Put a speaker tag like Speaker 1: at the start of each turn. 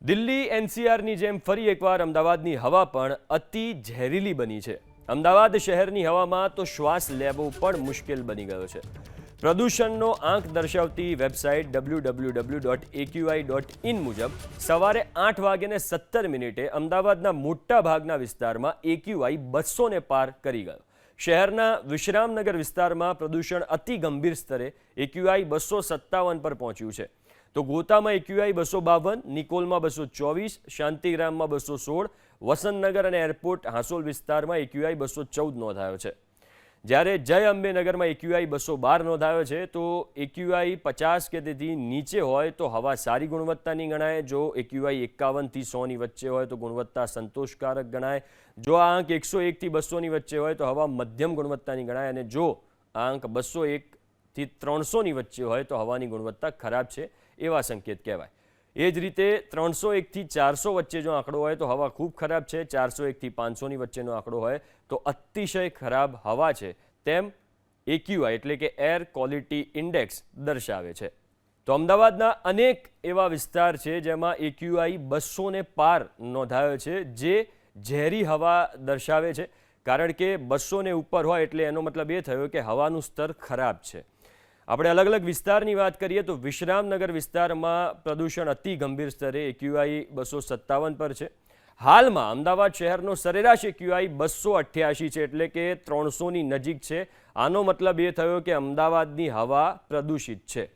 Speaker 1: દિલ્હી એનસીઆરની જેમ ફરી એકવાર અમદાવાદની હવા પણ અતિ ઝેરીલી બની છે। અમદાવાદ શહેરની હવામાં તો શ્વાસ લેવો પણ મુશ્કેલ બની ગયો છે। પ્રદૂષણનો આંક દર્શાવતી વેબસાઇટ www.aqi.in મુજબ સવારે 8:17 અમદાવાદના મોટા ભાગના વિસ્તારમાં AQI 200 ને પાર કરી ગયો। શહેરના વિશ્રામનગર વિસ્તારમાં પ્રદૂષણ અતિ ગંભીર સ્તરે AQI 257 પર પહોંચ્યું છે। તો ગોતામાં AQI 252, નિકોલમાં 224, શાંતિગ્રામમાં 216, વસંતનગર અને એરપોર્ટ હાંસોલ વિસ્તારમાં AQI 214 નોંધાયો છે। જ્યારે જય અંબે નગરમાં AQI 212 નોંધાયો છે। તો AQI 50 કે તેથી નીચે હોય તો હવા સારી ગુણવત્તાની ગણાય। જો AQI 51 થી 100 ની વચ્ચે હોય તો ગુણવત્તા સંતોષકારક ગણાય। જો આ આંક 101 થી 200 ની વચ્ચે હોય તો હવા મધ્યમ ગુણવત્તાની ગણાય અને જો આ આંક 201 થી 300 ની વચ્ચે હોય તો હવાની ગુણવત્તા ખરાબ છે એવા સંકેત કહેવાય। એ જ રીતે 301 થી 400 વચ્ચે જો આંકડો હોય તો હવા ખૂબ ખરાબ છે। 401 થી 500 ની વચ્ચેનો આંકડો હોય તો અતિશય ખરાબ હવા છે તેમ AQI એટલે કે એર ક્વોલિટી ઇન્ડેક્સ દર્શાવે છે। તો અમદાવાદના અનેક એવા વિસ્તાર છે જેમાં AQI 200 ને પાર નોંધાયો છે જે ઝેરી હવા દર્શાવે છે। કારણ કે 200 ને ઉપર હોય એટલે એનો મતલબ એ થયો કે હવાનું સ્તર ખરાબ છે। આપણે અલગ અલગ વિસ્તારની વાત કરીએ તો વિશ્રામનગર વિસ્તારમાં પ્રદૂષણ અતિ ગંભીર સ્તરે AQI 257 પર છે। હાલમાં અમદાવાદ શહેરનો સરેરાશ AQI 288 છે એટલે કે 300 ની નજીક છે। આનો મતલબ એ થયો કે અમદાવાદની હવા પ્રદૂષિત છે।